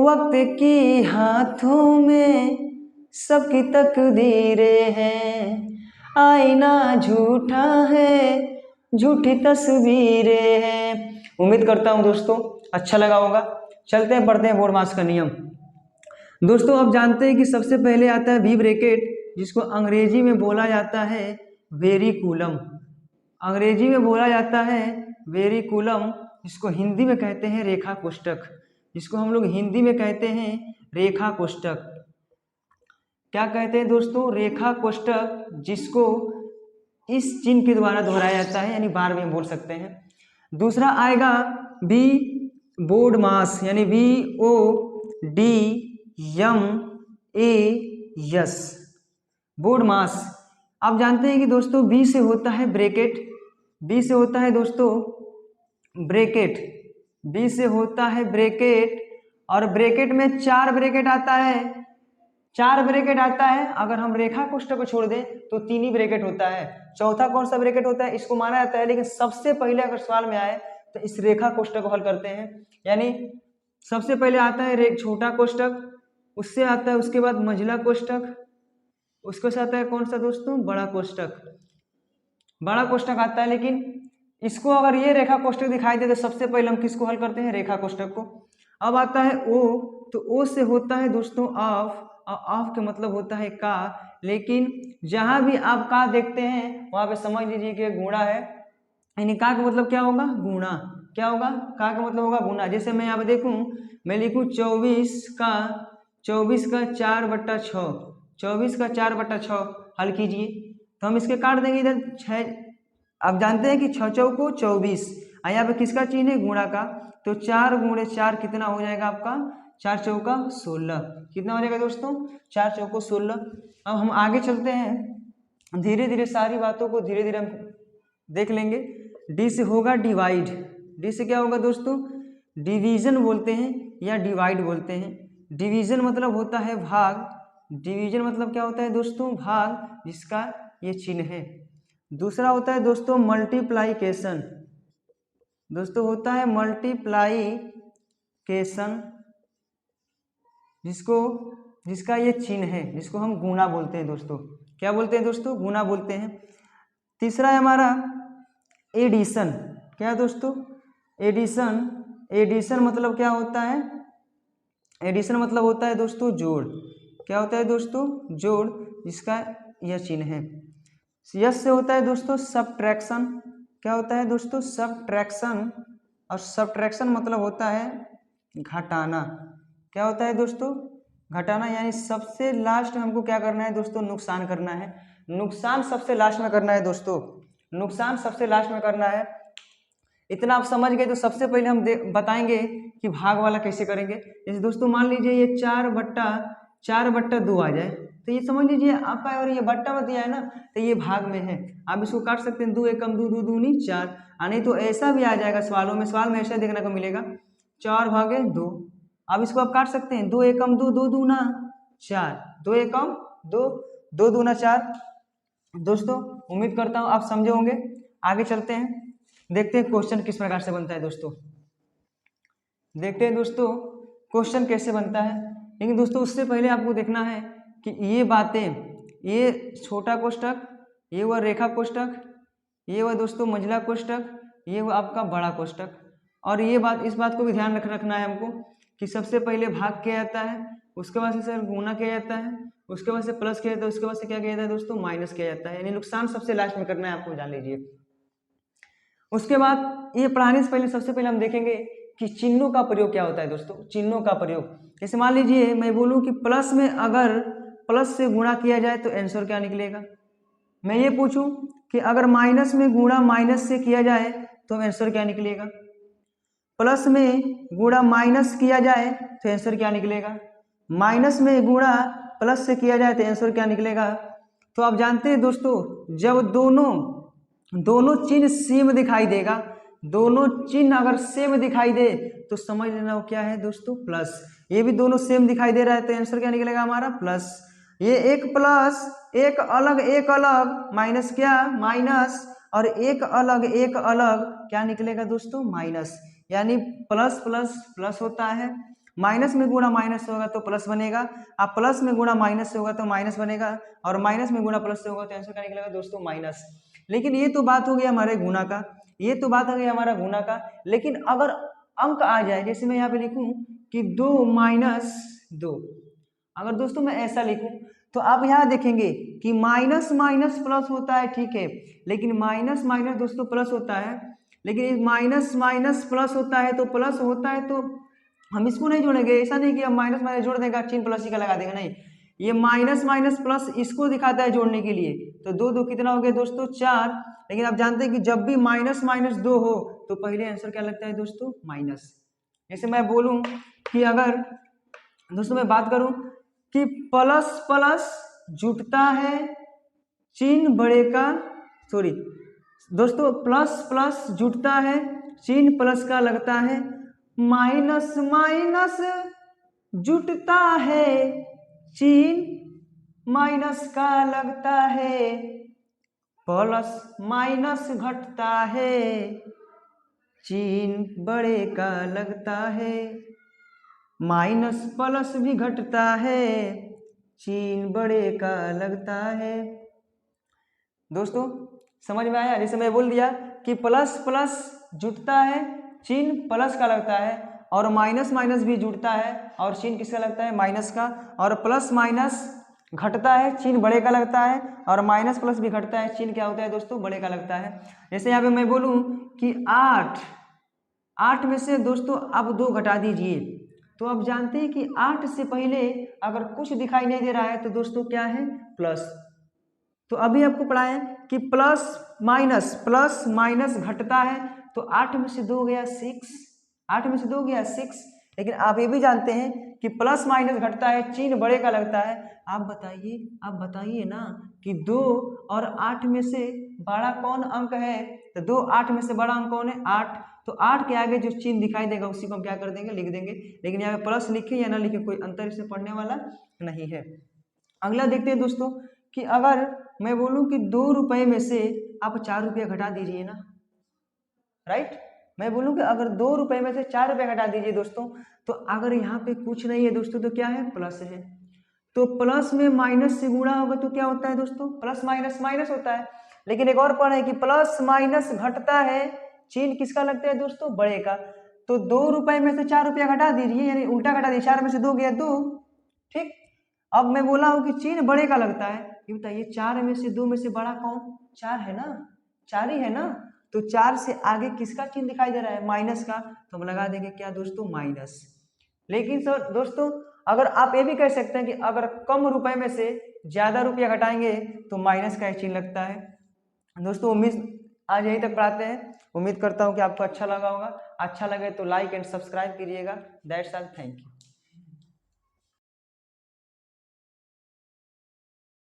वक्त की हाथों में सबकी तकदीरें हैं, आईना झूठा है, झूठी तस्वीरें हैं। उम्मीद करता हूँ दोस्तों अच्छा लगा होगा। चलते हैं पढ़ते हैं बोर्ड मास का नियम। दोस्तों आप जानते हैं कि सबसे पहले आता है वी ब्रैकेट, जिसको अंग्रेजी में बोला जाता है वेरिकुलम। अंग्रेजी में बोला जाता है वेरिकुलम, जिसको हिंदी में कहते हैं रेखा कोष्ठक, जिसको हम लोग हिंदी में कहते हैं रेखा कोष्ठक। क्या कहते हैं दोस्तों? रेखा कोष्ठक, जिसको इस चिन्ह के द्वारा दोहराया जाता है, यानी बार में बोल सकते हैं। दूसरा आएगा बी बोर्ड मास, यानी BODMAS बोर्ड मास। आप जानते हैं कि दोस्तों बी से होता है ब्रैकेट, बी से होता है दोस्तों ब्रैकेट, बी से होता है ब्रैकेट, और ब्रैकेट में 4 ब्रैकेट आता है, 4 ब्रैकेट आता है। अगर हम रेखा कोष्ठक को छोड़ दें तो 3 ही ब्रैकेट होता है। चौथा कौन सा ब्रैकेट होता है इसको माना जाता है, लेकिन सबसे पहले अगर सवाल में आए तो इस रेखा कोष्ठक को हल करते हैं। यानी सबसे पहले आता है छोटा कोष्ठक, उससे आता है उसके बाद मंझला कोष्ठक, उसके साथ आता है कौन सा दोस्तों? बड़ा कोष्ठक, बड़ा कोष्ठक आता है। लेकिन इसको अगर ये रेखा कोष्ठक दिखाई दे तो सबसे पहले हम किसको हल करते हैं? रेखा कोष्ठक को। अब आता है ओ, तो ओ से होता है दोस्तों ऑफ, और ऑफ का मतलब होता है का, लेकिन जहां भी आप का देखते हैं वहां पे समझ लीजिए कि गुणा है, यानी का का मतलब क्या होगा? गुणा। क्या होगा? का का मतलब होगा गुणा। जैसे मैं यहाँ पे देखूं, मैं लिखूं 24 का 4/6, 24 का 4/6 हल कीजिए, तो हम इसके काट देंगे इधर 6। आप जानते हैं कि 6 चौको 24, यहाँ पे किसका चिन्ह है? गुणा का, तो 4 × 4 कितना हो जाएगा आपका? 4 चौका 16। कितना हो जाएगा दोस्तों? 4 चौको 16। अब हम आगे चलते हैं, धीरे धीरे सारी बातों को धीरे धीरे हम देख लेंगे। डी से होगा डिवाइड, डी से क्या होगा दोस्तों? डिवीजन बोलते हैं या डिवाइड बोलते हैं। डिवीजन मतलब होता है भाग, डिवीजन मतलब क्या होता है दोस्तों? भाग, जिसका ये चिन्ह है। दूसरा होता है दोस्तों मल्टीप्लाइकेशन, दोस्तों होता है मल्टीप्लाइकेशन, जिसका ये चिन्ह है, जिसको हम गुणा बोलते हैं दोस्तों। क्या बोलते हैं दोस्तों? गुणा बोलते हैं। तीसरा है हमारा एडिशन। क्या दोस्तों? एडिशन, एडिशन मतलब क्या होता है? एडिशन मतलब होता है दोस्तों जोड़। क्या होता है दोस्तों? जोड़, जिसका यह चिन्ह है। यस से होता है दोस्तों सबट्रैक्शन। क्या होता है दोस्तों? सबट्रैक्शन, और सबट्रैक्शन मतलब होता है घटाना। क्या होता है दोस्तों? घटाना, यानी सबसे लास्ट में हमको क्या करना है दोस्तों? नुकसान करना है। नुकसान सबसे लास्ट में करना है दोस्तों, नुकसान सबसे लास्ट में करना है। इतना आप समझ गए तो सबसे पहले हम बताएंगे कि भाग वाला कैसे करेंगे। जैसे दोस्तों मान लीजिए ये 4/2 आ जाए, तो ये समझ लीजिए आपका, और ये बट्टा मत दिया है ना, तो ये भाग में है। आप इसको काट सकते हैं, 2 एकम 2, 2 दूनी 4, नहीं तो ऐसा भी आ जाएगा सवालों में, सवाल में ऐसा देखने को मिलेगा 4/2। अब इसको आप काट सकते हैं, 2 एकम 2, 2 दूना 4, 2 एकम 2, 2 दूना 4। दोस्तों उम्मीद करता हूँ आप समझे होंगे। आगे चलते हैं, देखते हैं क्वेश्चन किस प्रकार से बनता है दोस्तों। देखते हैं दोस्तों क्वेश्चन कैसे बनता है। लेकिन दोस्तों उससे पहले आपको देखना है कि ये बातें, ये छोटा कोष्ठक, ये हुआ रेखा कोष्ठक, ये हुआ दोस्तों मंझला कोष्ठक, ये हुआ आपका बड़ा कोष्ठक। और ये बात, इस बात को भी ध्यान रखना है हमको कि सबसे पहले भाग किया जाता है, उसके बाद से सर गुणा किया जाता है, उसके बाद से प्लस किया जाता है, उसके बाद से क्या किया जाता है दोस्तों? माइनस किया जाता है। यानी नुकसान सबसे लास्ट में करना है, आपको जान लीजिए। उसके बाद ये पढ़ाने से पहले सबसे पहले हम देखेंगे कि चिन्हों का प्रयोग क्या होता है दोस्तों। चिन्हों का प्रयोग, जैसे मान लीजिए मैं बोलूं कि प्लस में अगर प्लस से गुणा किया जाए तो आंसर क्या निकलेगा। मैं ये पूछूं कि अगर माइनस में गुणा माइनस से किया जाए तो आंसर क्या निकलेगा। प्लस में गुणा माइनस किया जाए तो आंसर क्या निकलेगा। माइनस में गुणा प्लस से किया जाए तो आंसर क्या निकलेगा। तो आप जानते हैं दोस्तों, जब दोनों चिन्ह सेम दिखाई देगा, दोनों चिन्ह अगर सेम दिखाई दे तो समझ लेना वो क्या है दोस्तों? प्लस। ये भी दोनों सेम दिखाई दे रहा है तो आंसर क्या निकलेगा हमारा? प्लस। ये एक प्लस, एक अलग माइनस, क्या? माइनस, और एक अलग क्या निकलेगा दोस्तों? माइनस। यानी प्लस प्लस प्लस होता है, माइनस में गुणा माइनस से होगा तो प्लस बनेगा, अब प्लस में गुणा माइनस से होगा तो माइनस बनेगा, और माइनस में गुणा प्लस से होगा तो आंसर क्या निकलेगा दोस्तों माइनस। लेकिन ये तो बात हो गई हमारे गुणा का, ये तो बात हो गई हमारा गुणा का। लेकिन अगर अंक आ जाए, जैसे मैं यहाँ पे लिखूं कि 2 माइनस 2, अगर दोस्तों मैं ऐसा लिखूं तो आप यहाँ देखेंगे कि माइनस माइनस प्लस होता है, ठीक है, लेकिन माइनस माइनस दोस्तों प्लस होता है, लेकिन माइनस माइनस प्लस होता है तो प्लस होता है तो हम इसको नहीं जोड़ेंगे। ऐसा नहीं कि हम माइनस माइनस जोड़ देगा चिन्ह प्लस ही का लगा देंगे, नहीं, ये माइनस माइनस प्लस इसको दिखाता है जोड़ने के लिए। तो दो दो कितना हो गया दोस्तों 4, लेकिन आप जानते हैं कि जब भी माइनस माइनस 2 हो तो पहले आंसर क्या लगता है दोस्तों माइनस। जैसे मैं बोलूं कि अगर दोस्तों मैं बात करूं कि प्लस प्लस जुटता है चिन्ह बड़े का, सॉरी दोस्तों प्लस प्लस जुटता है चिन्ह प्लस का लगता है, माइनस माइनस जुटता है चिन्ह माइनस का लगता है, प्लस माइनस घटता है चिन्ह बड़े का लगता है, माइनस प्लस भी घटता है चिन्ह बड़े का लगता है। दोस्तों समझ में आया? जैसे मैं बोल दिया कि प्लस प्लस जुटता है चिन्ह प्लस का लगता है, और माइनस माइनस भी जुटता है और चिन्ह किसका लगता है माइनस का, और प्लस माइनस घटता है चिन्ह बड़े का लगता है, और माइनस प्लस भी घटता है चिन्ह क्या होता है दोस्तों बड़े का लगता है। जैसे यहाँ पे मैं बोलूँ कि 8 में से दोस्तों अब 2 घटा दीजिए, तो आप जानते हैं कि 8 से पहले अगर कुछ दिखाई नहीं दे रहा है तो दोस्तों क्या है प्लस। तो अभी आपको पढ़ाएं कि प्लस माइनस घटता है, तो 8 में से 2 गया 6, 8 में से 2 गया 6, लेकिन आप ये भी जानते हैं कि प्लस माइनस घटता है चिन्ह बड़े का लगता है। आप बताइए ना कि 2 और 8 में से बड़ा कौन अंक है, तो 2 8 में से बड़ा अंक कौन है 8, तो 8 के आगे जो चिन्ह दिखाई देगा उसी को हम क्या कर देंगे लिख देंगे, लेकिन यहाँ पे प्लस लिखे या ना लिखे कोई अंतर इससे पढ़ने वाला नहीं है। अगला देखते हैं दोस्तों कि अगर मैं बोलूं कि 2 रुपए में से आप 4 रुपया घटा दीजिए ना, राइट, मैं बोलूं कि अगर 2 रुपए में से 4 रुपया घटा दीजिए दोस्तों, तो अगर यहाँ पे कुछ नहीं है दोस्तों तो क्या है प्लस है, तो प्लस में माइनस से गुणा होगा तो क्या होता है दोस्तों प्लस माइनस माइनस होता है। लेकिन एक और पढ़ है कि प्लस माइनस घटता है चिन्ह किसका लगता है दोस्तों बड़े का, तो 2 रुपए में से 4 रुपया घटा दीजिए, यानी उल्टा घटा दीजिए, 4 में से 2 गया 2, ठीक। अब मैं बोला हूं कि चिन्ह बड़े का लगता है, ये बताइए 4 में से 2 में से बड़ा कौन 4 है ना, 4 ही है ना, तो 4 से आगे किसका चिन्ह दिखाई दे रहा है माइनस का, तो हम लगा देंगे क्या दोस्तों माइनस। लेकिन सर दोस्तों अगर आप ये भी कह सकते हैं कि अगर कम रुपए में से ज्यादा रुपया घटाएंगे तो माइनस का चिन्ह लगता है। दोस्तों उम्मीद आज यहीं तक पढ़ाते हैं, उम्मीद करता हूं कि आपको अच्छा लगा होगा, अच्छा लगे तो लाइक एंड सब्सक्राइब कीजिएगा। That's all, thank you.